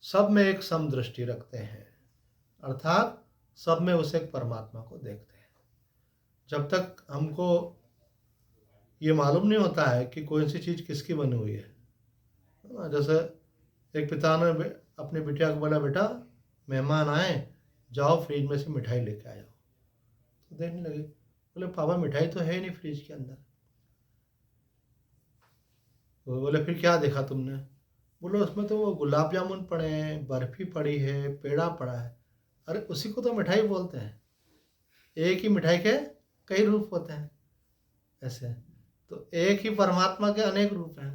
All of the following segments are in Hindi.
सब में एक समदृष्टि रखते हैं, अर्थात सब में उस एक परमात्मा को देखते हैं। जब तक हमको ये मालूम नहीं होता है कि कौन सी चीज़ किसकी बनी हुई है ना, जैसे एक पिता ने अपनी बिटिया को बोला, बेटा मेहमान आए, जाओ फ्रिज में से मिठाई लेके आ जाओ। तो देखने लगे, बोले पापा मिठाई तो है ही नहीं फ्रिज के अंदर। तो बोले फिर क्या देखा तुमने? बोलो उसमें तो वो गुलाब जामुन पड़े हैं, बर्फी पड़ी है, पेड़ा पड़ा है। अरे उसी को तो मिठाई बोलते हैं। एक ही मिठाई के कई रूप होते हैं ऐसे। तो एक ही परमात्मा के अनेक रूप हैं।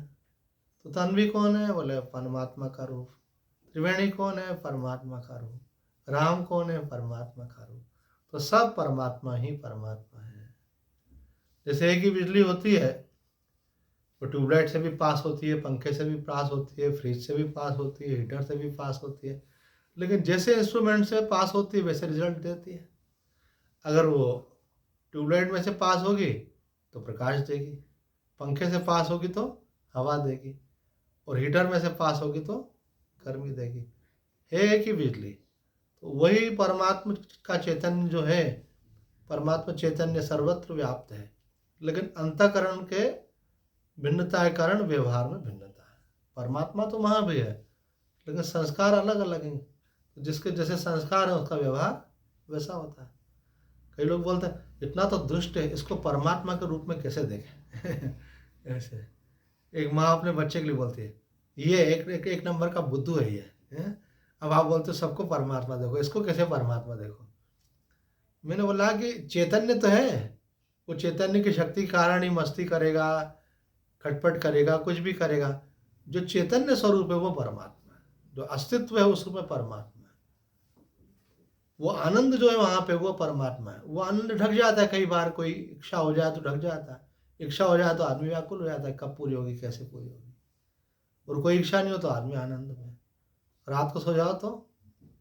तो तन्वी कौन है? बोले परमात्मा का रूप। त्रिवेणी कौन है? परमात्मा का रूप। राम कौन है? परमात्मा का रूप। तो सब परमात्मा ही परमात्मा है। जैसे एक ही बिजली होती है, वो ट्यूबलाइट से भी पास होती है, पंखे से भी पास होती है, फ्रिज से भी पास होती है, हीटर से भी पास होती है। लेकिन जैसे इंस्ट्रूमेंट से पास होती है वैसे रिजल्ट देती है। अगर वो ट्यूबलाइट में से पास होगी तो प्रकाश देगी, पंखे से पास होगी तो हवा देगी, और हीटर में से पास होगी तो गर्मी देगी। है एक ही बिजली। तो वही परमात्मा का चैतन्य जो है, परमात्मा चैतन्य सर्वत्र व्याप्त है, लेकिन अंतःकरण के भिन्नता के कारण व्यवहार में भिन्नता है। परमात्मा तो वहाँ भी है, लेकिन संस्कार अलग अलग हैं। तो जिसके जैसे संस्कार है उसका व्यवहार वैसा होता है। कई लोग बोलते हैं इतना तो दुष्ट है, इसको परमात्मा के रूप में कैसे देखें? ऐसे एक माँ अपने बच्चे के लिए बोलती है, ये एक नंबर का बुद्धू है ये, हैं? अब आप बोलते हो सबको परमात्मा देखो, इसको कैसे परमात्मा देखो? मैंने बोला कि चैतन्य तो है, वो चैतन्य की शक्ति के कारण ही मस्ती करेगा, खटपट करेगा, कुछ भी करेगा। जो चैतन्य स्वरूप है वो परमात्मा है, जो अस्तित्व है उसमें परमात्मा है। वो आनंद जो है वहाँ पे वो परमात्मा है। वो आनंद ढक जाता है, कई बार कोई इच्छा हो जाए तो ढक जाता है। इच्छा हो जाए तो आदमी व्याकुल हो जाता है, कब पूरी होगी, कैसे पूरी होगी। और कोई इच्छा नहीं हो तो आदमी आनंद में। रात को सो जाओ तो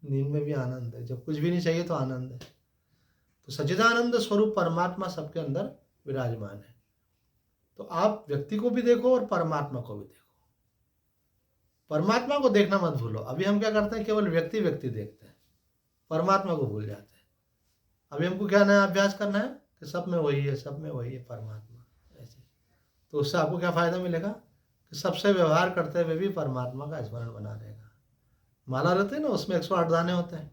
नींद में भी आनंद है, जब कुछ भी नहीं चाहिए तो आनंद है। तो सच्चिदानंद स्वरूप परमात्मा सबके अंदर विराजमान है। तो आप व्यक्ति को भी देखो और परमात्मा को भी देखो। परमात्मा को देखना मत भूलो। अभी हम क्या करते हैं, केवल व्यक्ति व्यक्ति देखते हैं, परमात्मा को भूल जाते हैं। अभी हमको क्या नया अभ्यास करना है कि सब में वही है, सब में वही है परमात्मा, ऐसे। तो उससे आपको क्या फायदा मिलेगा कि सबसे व्यवहार करते हुए भी परमात्मा का स्मरण बना रहेगा। माला रहते हैं ना, उसमें 108 दाने होते हैं।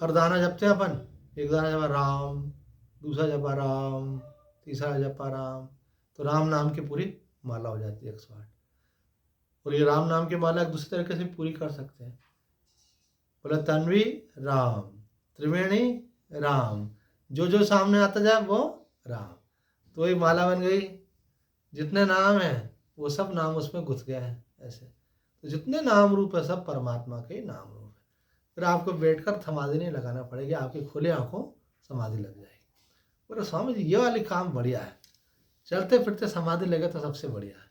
हर दाना जपते हैं अपन, एक दाना जपा राम, दूसरा जपा राम, तीसरा जपा राम, तो राम नाम की पूरी माला हो जाती है 108। और ये राम नाम की माला एक दूसरे तरीके से पूरी कर सकते हैं। बोला तन्वी राम, त्रिवेणी राम, जो जो सामने आता जाए वो राम। तो वही माला बन गई। जितने नाम हैं वो सब नाम उसमें घुस गया है ऐसे। तो जितने नाम रूप है सब परमात्मा के नाम रूप है। फिर आपको बैठकर समाधि नहीं लगाना पड़ेगी, आपकी खुले आंखों समाधि लग जाएगी। बोले स्वामी जी ये वाली काम बढ़िया है, चलते फिरते समाधि लगे तो सबसे बढ़िया है।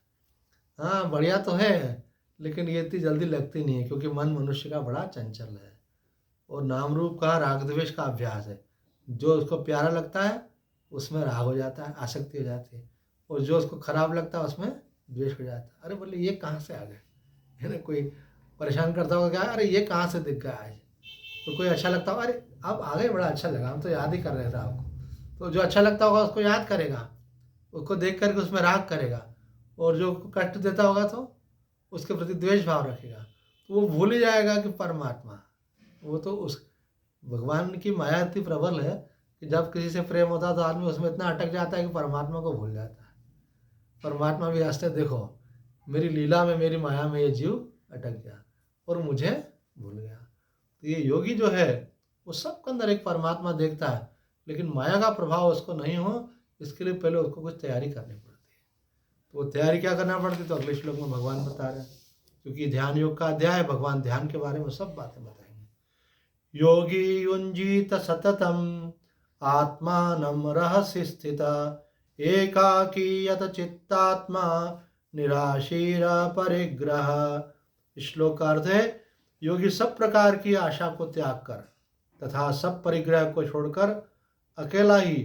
हाँ बढ़िया तो है, लेकिन ये इतनी जल्दी लगती नहीं है, क्योंकि मन मनुष्य का बड़ा चंचल है, और नाम रूप का राग द्वेष का अभ्यास है। जो उसको प्यारा लगता है उसमें राग हो जाता है, आसक्ति हो जाती है, और जो उसको खराब लगता है उसमें द्वेष हो जाता है। अरे बोले ये कहाँ से आ गए, है ना? कोई परेशान करता होगा क्या, अरे ये कहाँ से दिख गया आज। तो कोई अच्छा लगता होगा, अरे आप आ गए, बड़ा अच्छा लगा, हम तो याद ही कर रहे थे आपको। तो जो अच्छा लगता होगा उसको याद करेगा, उसको देख करके उसमें राग करेगा, और जो कष्ट देता होगा तो उसके प्रति द्वेष भाव रखेगा। तो वो भूल ही जाएगा कि परमात्मा, वो तो उस भगवान की माया इतनी प्रबल है कि जब किसी से प्रेम होता है तो आदमी उसमें इतना अटक जाता है कि परमात्मा को भूल जाता है। परमात्मा भी हंसते, देखो मेरी लीला में, मेरी माया में ये जीव अटक गया और मुझे भूल गया। तो ये योगी जो है वो सबके अंदर एक परमात्मा देखता है, लेकिन माया का प्रभाव उसको नहीं हो, इसके लिए पहले उसको कुछ तैयारी करनी पड़ती है। तो वो तैयारी क्या करना पड़ती है, तो अगले श्लोक में भगवान बता रहे हैं। क्योंकि ध्यान योग का अध्याय है, भगवान ध्यान के बारे में सब बातें बताएंगे। योगी युञ्जीत सततम आत्मानं रहसि स्थिता एकाकीयत चित्तात्मा निराशीर परिग्रह। श्लोकार्थ है, योगी सब प्रकार की आशा को त्याग कर तथा सब परिग्रह को छोड़कर अकेला ही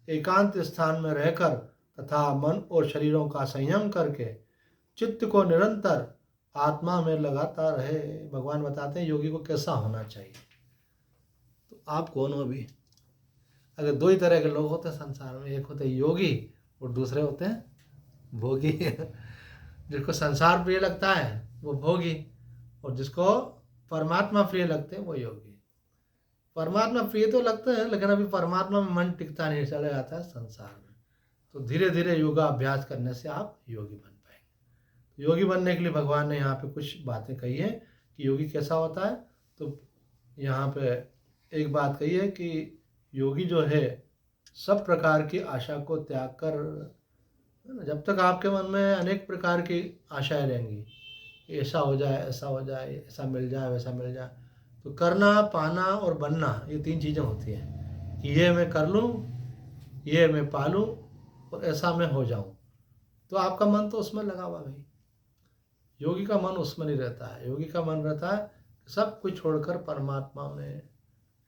एकांत स्थान में रहकर तथा मन और शरीरों का संयम करके चित्त को निरंतर आत्मा में लगाता रहे। भगवान बताते हैं योगी को कैसा होना चाहिए। तो आप कौन हो अभी? अगर दो ही तरह के लोग होते हैं संसार में, एक होते हैं योगी और दूसरे होते हैं भोगी। जिसको संसार प्रिय लगता है वो भोगी, और जिसको परमात्मा प्रिय लगते हैं वो योगी। परमात्मा प्रिय तो लगते हैं, लेकिन अभी परमात्मा में मन टिकता नहीं, चला जाता है संसार में। तो धीरे धीरे योगा अभ्यास करने से आप योगी बन पाएंगे। योगी बनने के लिए भगवान ने यहाँ पे कुछ बातें कही है कि योगी कैसा होता है। तो यहाँ पे एक बात कही है कि योगी जो है सब प्रकार की आशा को त्याग कर, है ना, जब तक आपके मन में अनेक प्रकार की आशाएं रहेंगी, ऐसा हो जाए, ऐसा हो जाए, ऐसा मिल जाए, वैसा मिल जाए, तो करना, पाना और बनना, ये तीन चीज़ें होती हैं कि ये मैं कर लूँ, ये मैं पालूँ और ऐसा मैं हो जाऊँ। तो आपका मन तो उसमें लगा हुआ भाई। योगी का मन उसमें नहीं रहता है। योगी का मन रहता है सब कुछ छोड़कर परमात्मा में।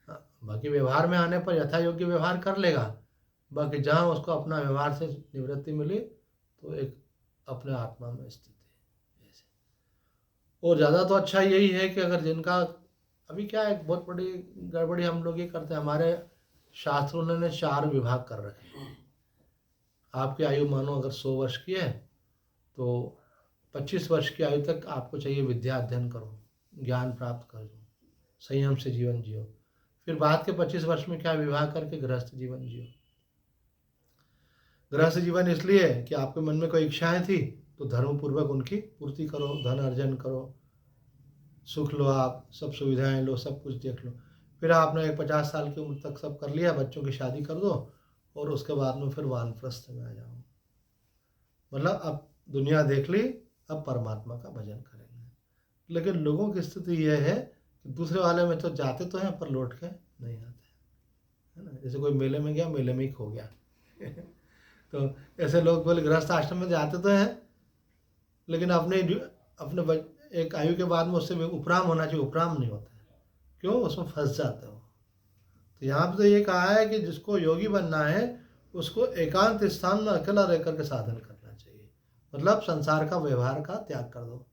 हाँ, बाकी व्यवहार में आने पर यथा योग्य व्यवहार कर लेगा, बाकी जहाँ उसको अपना व्यवहार से निवृत्ति मिली तो एक अपने आत्मा में स्थिति है ऐसे। और ज़्यादा तो अच्छा यही है कि अगर जिनका अभी क्या है, बहुत बड़ी गड़बड़ी हम लोग ये करते हैं, हमारे शास्त्रों ने 4 विभाग कर रखे हैं। आपकी आयु मानो अगर 100 वर्ष की है तो 25 वर्ष की आयु तक आपको चाहिए विद्या अध्ययन करो, ज्ञान प्राप्त करो, संयम से जीवन जियो। फिर बाद के 25 वर्ष में क्या विवाह करके गृहस्थ जीवन जियो। गृहस्थ जीवन इसलिए कि आपके मन में कोई इच्छाएं थी तो धर्मपूर्वक उनकी पूर्ति करो, धन अर्जन करो, सुख लो, आप सब सुविधाएं लो, सब कुछ देख लो। फिर आपने 50 साल की उम्र तक सब कर लिया, बच्चों की शादी कर दो और उसके बाद में फिर वानप्रस्थ में आ जाओ। मतलब अब दुनिया देख ली, अब परमात्मा का भजन करेंगे। लेकिन लोगों की स्थिति यह है कि दूसरे वाले में तो जाते तो हैं पर लौट के नहीं आते, है ना। जैसे कोई मेले में गया, मेले में ही खो गया। तो ऐसे लोग बोले गृहस्थ आश्रम में जाते तो हैं, लेकिन अपने एक आयु के बाद में उससे उपराम होना चाहिए, उपराम नहीं होता है। क्यों? उसमें फंस जाते हो। तो यहाँ पे तो ये कहा है कि जिसको योगी बनना है उसको एकांत स्थान में अकेला रह करके साधन करना चाहिए। मतलब संसार का व्यवहार का त्याग कर दो।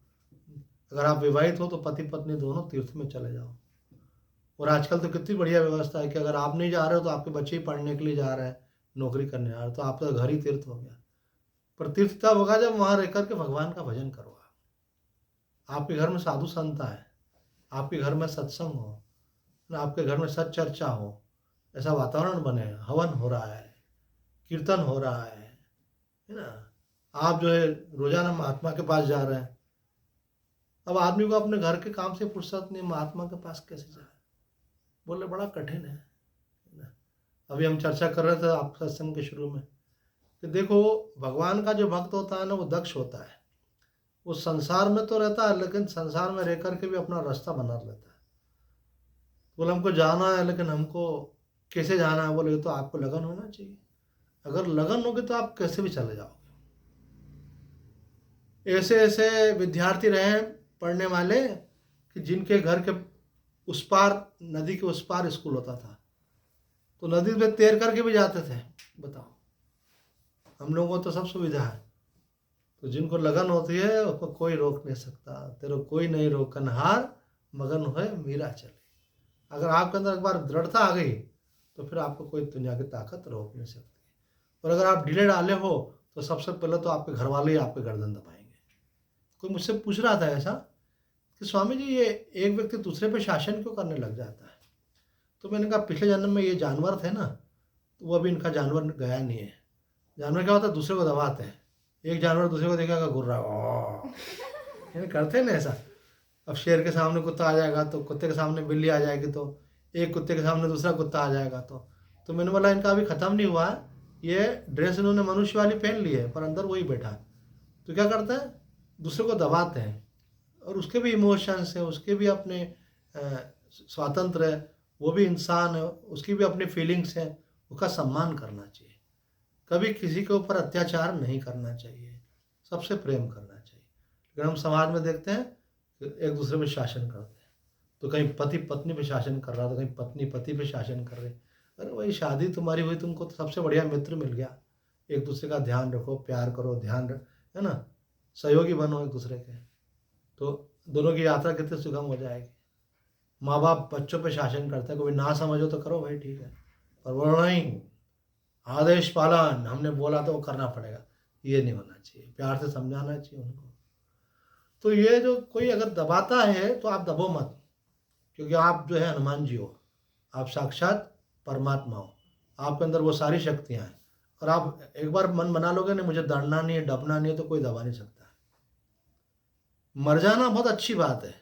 अगर आप विवाहित हो तो पति पत्नी दोनों तीर्थ में चले जाओ। और आजकल तो कितनी बढ़िया व्यवस्था है कि अगर आप नहीं जा रहे हो तो आपके बच्चे ही पढ़ने के लिए जा रहे हैं, नौकरी करने जा रहे हैं, तो आपका घर ही तीर्थ हो गया। पर तीर्थ तब होगा जब वहाँ रह करके भगवान का भजन करो। आपके घर में साधु संत आए, आपके घर में सत्संग हो, आपके घर में सच्चर्चा हो, ऐसा वातावरण बने, हवन हो रहा है, कीर्तन हो रहा है ना। आप जो है रोजाना महात्मा के पास जा रहे हैं। अब आदमी को अपने घर के काम से फुर्सत नहीं, महात्मा के पास कैसे जाए? बोले बड़ा कठिन है ना। अभी हम चर्चा कर रहे थे आप सत्संग के शुरू में कि देखो भगवान का जो भक्त होता है ना वो दक्ष होता है। वो संसार में तो रहता है लेकिन संसार में रह करके भी अपना रास्ता बना लेता है। बोले हमको जाना है, लेकिन हमको कैसे जाना है? बोले तो आपको लगन होना चाहिए। अगर लगन होगी तो आप कैसे भी चले जाओगे। ऐसे ऐसे विद्यार्थी रहे पढ़ने वाले कि जिनके घर के उस पार, नदी के उस पार स्कूल होता था, तो नदी में तैर करके भी जाते थे। बताओ, हम लोगों को तो सब सुविधा है। तो जिनको लगन होती है उसको कोई रोक नहीं सकता। तेरे कोई नहीं रोकनहार, मगन होए मीरा चले। अगर आपके अंदर एक बार दृढ़ता आ गई तो फिर आपको कोई दुनिया की ताकत रोक नहीं सकती। और अगर आप ढीले डाले हो तो सबसे पहले तो आपके घर वाले ही आपके गर्दन दबाएंगे। कोई मुझसे पूछ रहा था ऐसा कि स्वामी जी ये एक व्यक्ति दूसरे पे शासन क्यों करने लग जाता है? तो मैंने कहा पिछले जन्म में ये जानवर थे ना, तो वो अभी इनका जानवर गया नहीं है। जानवर क्या होता है? दूसरे को दबाते हैं। एक जानवर दूसरे को देखेगा घूर रहा है, करते हैं ना ऐसा। अब शेर के सामने कुत्ता आ जाएगा तो कुत्ते के सामने बिल्ली आ जाएगी, तो एक कुत्ते के सामने दूसरा कुत्ता आ जाएगा। तो मैंने बोला इनका अभी ख़त्म नहीं हुआ है, ये ड्रेस इन्होंने मनुष्य वाली पहन ली है पर अंदर वही बैठा है। तो क्या करते हैं? दूसरे को दबाते हैं। और उसके भी इमोशंस हैं, उसके भी अपने स्वातंत्र है, वो भी इंसान है, उसकी भी अपनी फीलिंग्स हैं। उसका सम्मान करना चाहिए। कभी किसी के ऊपर अत्याचार नहीं करना चाहिए, सबसे प्रेम करना चाहिए। लेकिन हम समाज में देखते हैं कि एक दूसरे पे शासन करते हैं। तो कहीं पति पत्नी पे शासन कर रहा, तो कहीं पत्नी पति पे शासन कर रहे। अरे वही शादी तुम्हारी हुई, तुमको तो सबसे बढ़िया मित्र मिल गया। एक दूसरे का ध्यान रखो, प्यार करो, है ना, सहयोगी बनो एक दूसरे के। तो दोनों की यात्रा कितनी सुगम हो जाएगी। माँ बाप बच्चों पे शासन करते हैं, कभी ना समझो तो करो भाई ठीक है, पर वो नहीं, आदेश पालन, हमने बोला तो वो करना पड़ेगा, ये नहीं होना चाहिए। प्यार से समझाना चाहिए उनको। तो ये जो कोई अगर दबाता है तो आप दबो मत, क्योंकि आप जो है हनुमान जी हो, आप साक्षात परमात्मा हो, आपके अंदर वो सारी शक्तियाँ हैं। और आप एक बार मन बना लोगे नहीं मुझे डरना नहीं है, डबना नहीं है, तो कोई दबा नहीं सकता। मर जाना बहुत अच्छी बात है,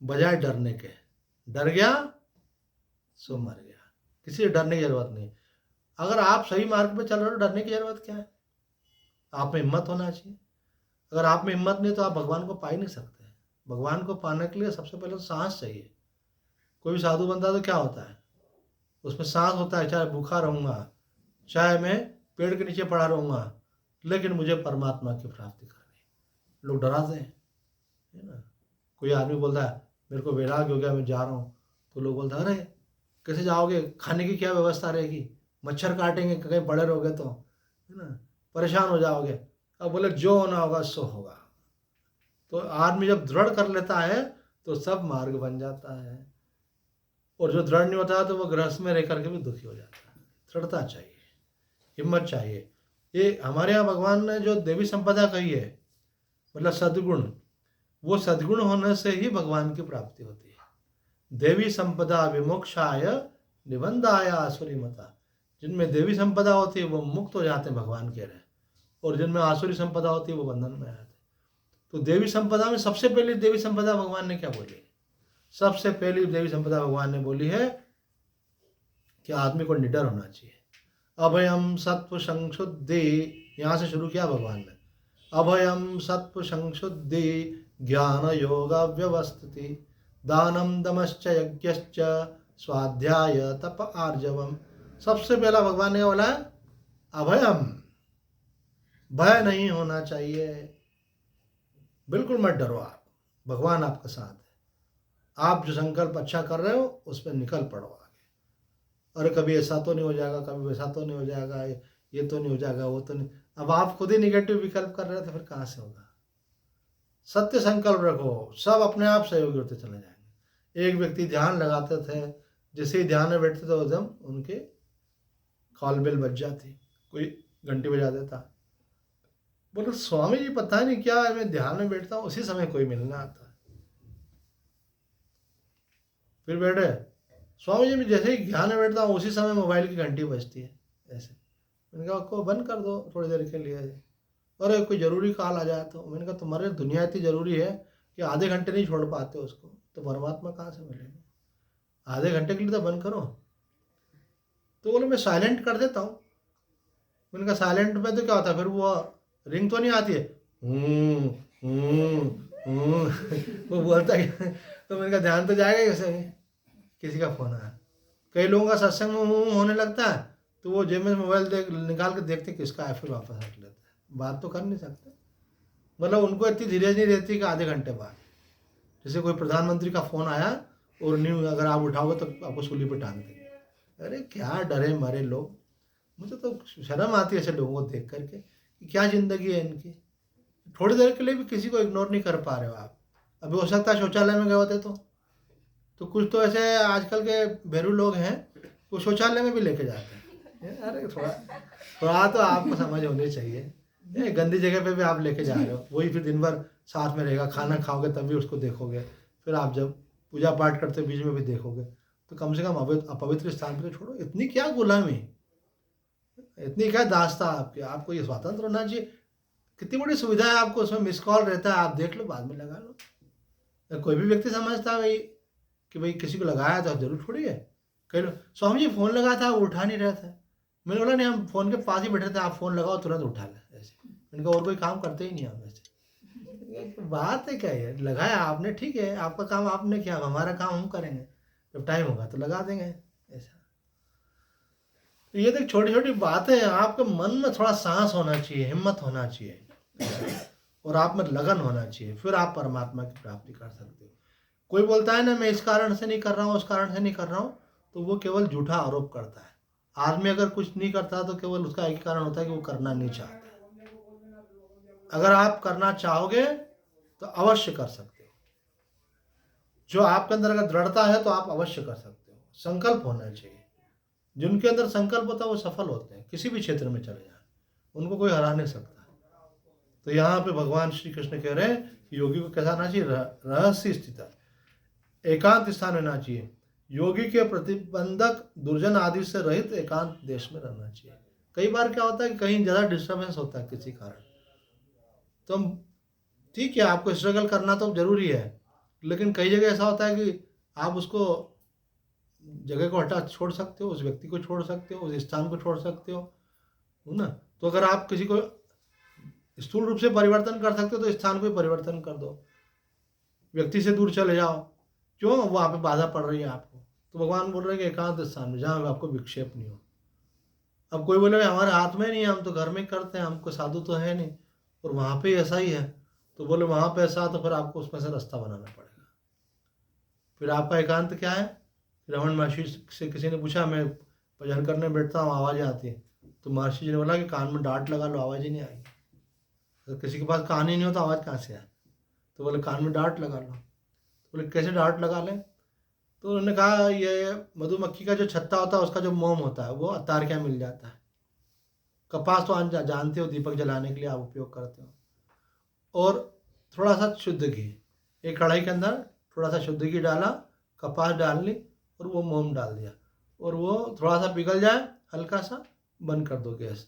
बजाय डरने के। डर गया सो मर गया, किसी से डरने की जरूरत नहीं। अगर आप सही मार्ग पे चल रहे हो, डरने की जरूरत क्या है? आप में हिम्मत होना चाहिए। अगर आप में हिम्मत नहीं तो आप भगवान को पा ही नहीं सकते। भगवान को पाने के लिए सबसे पहले तो सांस चाहिए। कोई भी साधु बनता है तो क्या होता है, उसमें सांस होता है, चाहे भूखा रहूँगा, चाहे मैं पेड़ के नीचे पड़ा रहूँगा, लेकिन मुझे परमात्मा की प्राप्ति करनी। लोग डराते हैं, है ना। कोई आदमी बोलता है मेरे को वैराग्य हो गया, मैं जा रहा हूँ, तो लोग बोलते हैं अरे कैसे जाओगे, खाने की क्या व्यवस्था रहेगी, मच्छर काटेंगे, कहीं पड़े रहोगे तो, है ना, परेशान हो जाओगे। अब बोले जो होना होगा सो होगा। तो आदमी जब दृढ़ कर लेता है तो सब मार्ग बन जाता है, और जो दृढ़ नहीं होता तो वो गृहस्थ में रह करके भी दुखी हो जाता है। दृढ़ता चाहिए, हिम्मत चाहिए। ये हमारे यहाँ भगवान ने जो देवी संपदा कही है, मतलब सद्गुण, वो सद्गुण होने से ही भगवान की प्राप्ति होती है। देवी संपदा विमोक्षाय निबंधाय आसुरी मता। जिनमें देवी संपदा होती है वो मुक्त हो जाते हैं भगवान के रहे, और जिनमें आसुरी संपदा होती है वो बंधन में आते हैं। तो देवी संपदा में सबसे पहली देवी संपदा भगवान ने क्या बोली? सबसे पहली देवी संपदा भगवान ने बोली है कि आदमी को निडर होना चाहिए। अभयम सत्व संशुद्धि, यहाँ से शुरू किया भगवान ने। अभयम सत्व संशुद्धि ज्ञान योग व्यवस्थिति दानम दमश्च यज्ञश्च स्वाध्याय तप आर्जवम। सबसे पहला भगवान ने बोला है अभयम, भय नहीं होना चाहिए, बिल्कुल मत डरो आप, भगवान आपके साथ है। आप जो संकल्प अच्छा कर रहे हो उस पर निकल पड़ो आगे। अरे कभी ऐसा तो नहीं हो जाएगा, कभी वैसा तो नहीं हो जाएगा, ये तो नहीं हो जाएगा, वो तो नहीं। अब आप खुद ही निगेटिव विकल्प कर रहे हो तो फिर कहाँ से होगा? सत्य संकल्प रखो, सब अपने आप सहयोगी होते चले जाएंगे। एक व्यक्ति ध्यान लगाते थे, जैसे ही ध्यान में बैठते थे एकदम उनके कॉल बेल बज जाती, कोई घंटी बजा देता। बोलो स्वामी जी पता नहीं क्या है, मैं ध्यान में बैठता हूँ उसी समय कोई मिलना आता है। फिर बैठे स्वामी जी, मैं जैसे ही ध्यान में बैठता हूँ उसी समय मोबाइल की घंटी बजती है। ऐसे मैंने कहा उसको बंद कर दो थोड़ी देर के लिए, अरे कोई ज़रूरी कॉल आ जाए तो। मैंने कहा तुम्हारे दुनिया इतनी ज़रूरी है कि आधे घंटे नहीं छोड़ पाते उसको, तो परमात्मा कहाँ से मिलेंगे? आधे घंटे के लिए तो बंद करो। तो बोले मैं साइलेंट कर देता हूँ। मैंने कहा साइलेंट में तो क्या होता है, फिर वो रिंग तो नहीं आती है, वो बोलता है। तो मैंने कहा ध्यान तो जाएगा कैसे, किसी का फोन आया। कई लोगों का सत्संग में होने लगता है तो वो जेब में मोबाइल निकाल के देखते किसका है, फिर वापस हट लेते हैं। बात तो कर नहीं सकते, मतलब उनको इतनी धीरज नहीं रहती कि आधे घंटे बाद, जैसे कोई प्रधानमंत्री का फ़ोन आया और न्यूज़ अगर आप उठाओगे तो आपको सूली पे टांग देंगे। अरे क्या डरे मरे लोग, मुझे तो शर्म आती है ऐसे लोगों को देख करके कि क्या ज़िंदगी है इनकी। थोड़ी देर के लिए भी किसी को इग्नोर नहीं कर पा रहे हो आप। अभी हो सकता है शौचालय में गए होते तो कुछ तो ऐसे आजकल के बेरू लोग हैं वो शौचालय में भी लेके जाते हैं। अरे थोड़ा तो आपको समझ होनी चाहिए। ये गंदी जगह पे भी आप लेके जा रहे हो, वही फिर दिन भर साथ में रहेगा, खाना खाओगे तब भी उसको देखोगे, फिर आप जब पूजा पाठ करते बीच में भी देखोगे, तो कम से कम अपवित्र स्थान पे तो छोड़ो। इतनी क्या गुलामी, इतनी क्या दास्ता आपकी, आपको ये स्वातंत्र होना चाहिए। कितनी बड़ी सुविधा है आपको, उसमें मिस कॉल रहता है, आप देख लो बाद में लगा लो। कोई भी व्यक्ति समझता है भाई कि भाई किसी को लगाया तो जरूर थोड़ी है। कई लोग स्वामी जी फ़ोन लगा था वो उठा नहीं रहा था, मैंने बोला नहीं हम फ़ोन के पास ही बैठे थे, आप फ़ोन लगाओ तुरंत उठा लें। ऐसे मैंने कहा और कोई काम करते ही नहीं आप ऐसे। बात है क्या है, लगाया आपने ठीक है, आपका काम आपने किया, हमारा काम हम करेंगे, जब टाइम होगा तो लगा देंगे ऐसा। तो ये देख छोटी छोटी बातें, आपके मन में थोड़ा साहस होना चाहिए, हिम्मत होना चाहिए और आप में लगन होना चाहिए, फिर आप परमात्मा की प्राप्ति कर सकते हो। कोई बोलता है ना मैं इस कारण से नहीं कर रहा हूँ, उस कारण से नहीं कर रहा हूँ, तो वो केवल झूठा आरोप करता है। आदमी अगर कुछ नहीं करता तो केवल उसका एक ही कारण होता है कि वो करना नहीं चाहता। अगर आप करना चाहोगे तो अवश्य कर सकते हो। जो आपके अंदर अगर दृढ़ता है तो आप अवश्य कर सकते हो। संकल्प होना चाहिए। जिनके अंदर संकल्प होता है वो सफल होते हैं, किसी भी क्षेत्र में चले जाएं, उनको कोई हरा नहीं सकता। तो यहाँ पे भगवान श्री कृष्ण कह रहे हैं कि योगी को कैसा होना चाहिए, रहस्य स्थित, एकांत स्थान रहना चाहिए। योगी के प्रतिबंधक दुर्जन आदि से रहित एकांत देश में रहना चाहिए। कई बार क्या होता है कि कहीं ज़्यादा डिस्टर्बेंस होता है किसी कारण, तो हम ठीक है, आपको स्ट्रगल करना तो जरूरी है, लेकिन कई जगह ऐसा होता है कि आप उसको जगह को हटा छोड़ सकते हो, उस व्यक्ति को छोड़ सकते हो, उस स्थान को छोड़ सकते हो, है ना। तो अगर आप किसी को स्थूल रूप से परिवर्तन कर सकते हो तो स्थान को परिवर्तन कर दो, व्यक्ति से दूर चले जाओ। क्यों, वहाँ पे बाधा पड़ रही है आपको, तो भगवान बोल रहे हैं कि एकांत स्थान में जहाँ आपको विक्षेप नहीं हो। अब कोई बोले हमारे हाथ में नहीं है, हम तो घर में करते हैं, हमको साधु तो है नहीं, और वहाँ पे ऐसा ही है, तो बोले वहाँ पे ऐसा, तो फिर आपको उसमें से रास्ता बनाना पड़ेगा। फिर आपका एकांत क्या है। रमन महर्षि से किसी ने पूछा, मैं भजन करने बैठता हूँ, आवाज़ें आती है, तो महर्षि जी ने बोला कि कान में डांट लगा लो, आवाज़ ही नहीं आएगी। तो किसी के पास कान ही नहीं होता, आवाज़ कहाँ से आए। तो बोले कान में डांट लगा लो। तो बोले कैसे डांट लगा लें। तो उन्होंने कहा ये मधुमक्खी का जो छत्ता होता है उसका जो मोम होता है वो अतार क्या मिल जाता है। कपास तो जानते हो दीपक जलाने के लिए आप उपयोग करते हो, और थोड़ा सा शुद्ध घी, एक कढ़ाई के अंदर थोड़ा सा शुद्ध घी डाला, कपास डाल ली और वो मोम डाल दिया, और वो थोड़ा सा पिघल जाए हल्का सा, बंद कर दो गैस,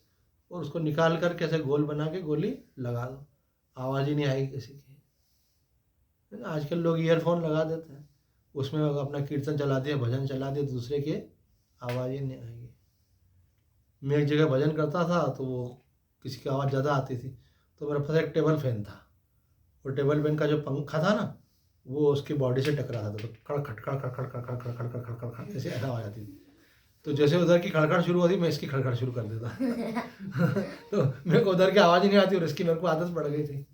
और उसको निकाल कर कैसे गोल बना के गोली लगा लो, आवाज़ ही नहीं आएगी किसी की। आजकल लोग ईयरफोन लगा देते हैं, उसमें अपना कीर्तन चला दिया, भजन चला दिया, दूसरे की आवाज़ ही नहीं आएगी। मैं एक जगह भजन करता था तो वो किसी की आवाज़ ज़्यादा आती थी, तो मेरे पास एक टेबल फैन था, और टेबल फैन का जो पंखा था ना वो उसकी बॉडी से टकरा था, तो खड़खड़ खड़खड़ खड़खड़ खड़खड़ खड़खड़ खड़खड़ खड़ ऐसे ऐसा आवाज़ आती थी। तो जैसे उधर की खड़खड़ शुरू होती मैं इसकी खड़खड़ शुरू कर देता तो मेरे को उधर की आवाज़ ही नहीं आती और इसकी मेरे को आदत पड़ गई थी।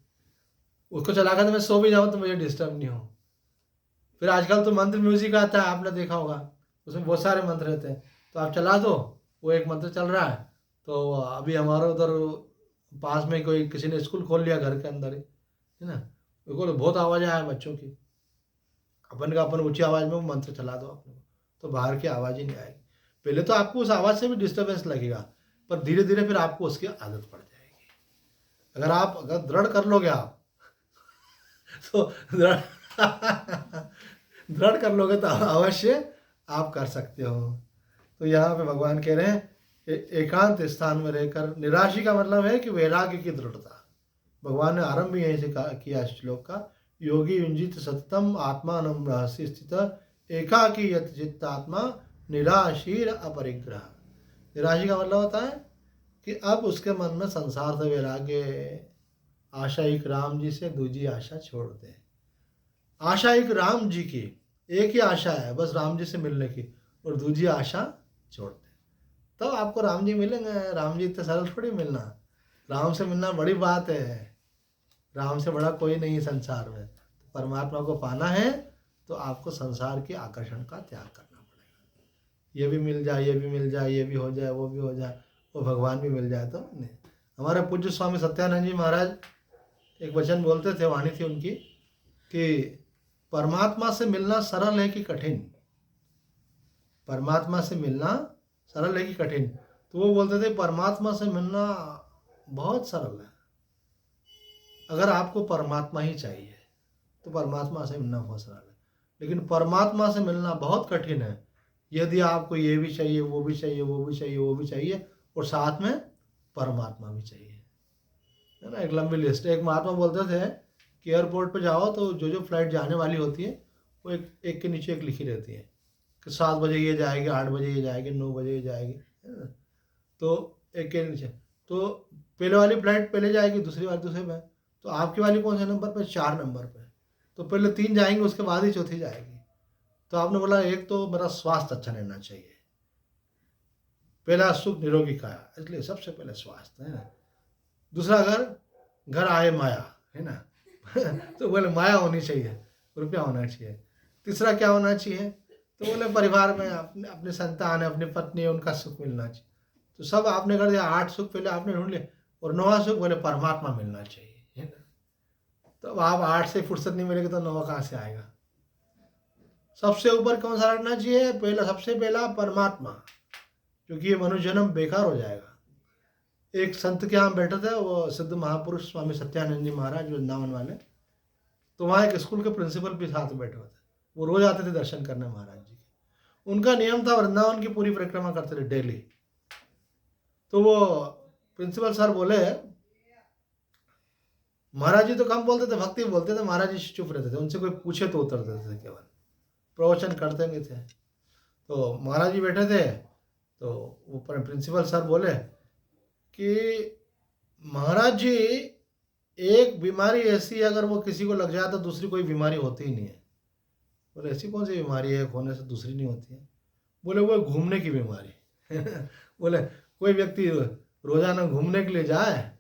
उसको चला कर तो मैं सो भी जाऊँ तो मुझे डिस्टर्ब नहीं हो। फिर आजकल तो मंत्र म्यूजिक आता है, आपने देखा होगा, उसमें बहुत सारे मंत्र रहते हैं, तो आप चला दो, वो एक मंत्र चल रहा है। तो अभी हमारे उधर पास में कोई किसी ने स्कूल खोल लिया घर के अंदर ही, है ना, बिल्कुल बहुत आवाज़ आया बच्चों की, अपन ऊंची आवाज़ में वो मंत्र चला दो अपने को, तो बाहर की आवाज़ ही नहीं आएगी। पहले तो आपको उस आवाज़ से भी डिस्टर्बेंस लगेगा, पर धीरे धीरे फिर आपको उसकी आदत पड़ जाएगी। अगर दृढ़ कर लोगे आप तो दृढ़ कर लोगे तो अवश्य आप कर सकते हो। तो यहाँ पे भगवान कह रहे हैं एकांत स्थान में रहकर, निराशी का मतलब है कि वैराग्य की दृढ़ता। भगवान ने आरंभ यहीं से किया इस श्लोक का, योगी युंजित सततम आत्मानं रहस्य स्थित एकाकी यत चित्तात्मा निराशीर अपरिग्रह। निराशी का मतलब होता है कि अब उसके मन में संसार से वैराग्य, आशा एक राम जी से दूसरी आशा छोड़ दे। आशा एक राम जी की, एक ही आशा है बस राम जी से मिलने की, और दूसरी आशा छोड़ दे, तब तो आपको राम जी मिलेंगे। राम जी इतने सरल थोड़ी मिलना, राम से मिलना बड़ी बात है, राम से बड़ा कोई नहीं संसार में। तो परमात्मा को पाना है तो आपको संसार के आकर्षण का त्याग करना पड़ेगा। ये भी मिल जाए, ये भी मिल जाए, ये भी हो जाए, वो भी हो जाए, वो भगवान भी मिल जाए तो नहीं। हमारे पूज्य स्वामी सत्यानंद जी महाराज एक वचन बोलते थे, वाणी थी उनकी कि परमात्मा से मिलना सरल है कि कठिन। परमात्मा से मिलना सरल है कि कठिन। तो वो बोलते थे परमात्मा से मिलना बहुत सरल है। अगर आपको परमात्मा ही चाहिए तो परमात्मा से मिलना बहुत सरल है, लेकिन परमात्मा से मिलना बहुत कठिन है यदि आपको ये भी चाहिए, वो भी चाहिए, वो भी चाहिए, वो भी चाहिए, और साथ में परमात्मा भी चाहिए, है ना। एक लंबी लिस्ट। एक महात्मा बोलते थे कि एयरपोर्ट पे जाओ तो जो जो फ्लाइट जाने वाली होती है वो एक के नीचे एक लिखी रहती है कि 7 बजे ये जाएगी, 8 बजे ये जाएगी, 9 बजे ये जाएगी, है ना। तो एक के नीचे, तो पहले वाली फ्लाइट पहले जाएगी, दूसरी वाली दूसरे पे, तो आपकी वाली कौन से नंबर पे, 4 नंबर पे। तो पहले 3 जाएंगे, उसके बाद ही चौथी जाएगी। तो आपने बोला एक तो मेरा स्वास्थ्य अच्छा रहना चाहिए, पहला सुख निरोगी काया, इसलिए सबसे पहले स्वास्थ्य, है ना। दूसरा घर आए माया, है ना तो बोले माया होनी चाहिए, रुपया होना चाहिए। तीसरा क्या होना चाहिए, तो बोले परिवार में अपने संतान है, अपनी पत्नी है, उनका सुख मिलना चाहिए। तो सब आपने कर दिया, 8 सुख पहले आपने ढूंढ लिए, और 9वां सुख बोले परमात्मा मिलना चाहिए, है ना। तो अब आप 8 से फुर्सत नहीं मिलेगी तो 9 कहाँ से आएगा। सबसे ऊपर कौन सा रखना चाहिए? पहला, सबसे पहला परमात्मा, क्योंकि ये मनुष्य जन्म बेकार हो जाएगा। एक संत के यहाँ बैठे थे, वो सिद्ध महापुरुष स्वामी सत्यानंद जी महाराज वृंदावन वाले, तो वहाँ एक स्कूल के प्रिंसिपल भी साथ बैठे हुए थे। वो रोज आते थे दर्शन करने महाराज जी के। उनका नियम था वृंदावन की पूरी परिक्रमा करते थे डेली। तो वो प्रिंसिपल सर बोले, महाराज जी तो कम बोलते थे, भक्ति बोलते थे, महाराज जी चुप रहते थे, उनसे कोई पूछे तो उत्तर देते थे, केवल प्रवचन करते नहीं थे। तो महाराज जी बैठे थे, तो ऊपर प्रिंसिपल सर बोले कि महाराज जी, एक बीमारी ऐसी है अगर वो किसी को लग जाए तो दूसरी कोई बीमारी होती ही नहीं है। बोले ऐसी कौन सी बीमारी है, एक होने से दूसरी नहीं होती है? बोले वो घूमने की बीमारी। बोले कोई व्यक्ति रोजाना घूमने के लिए जाए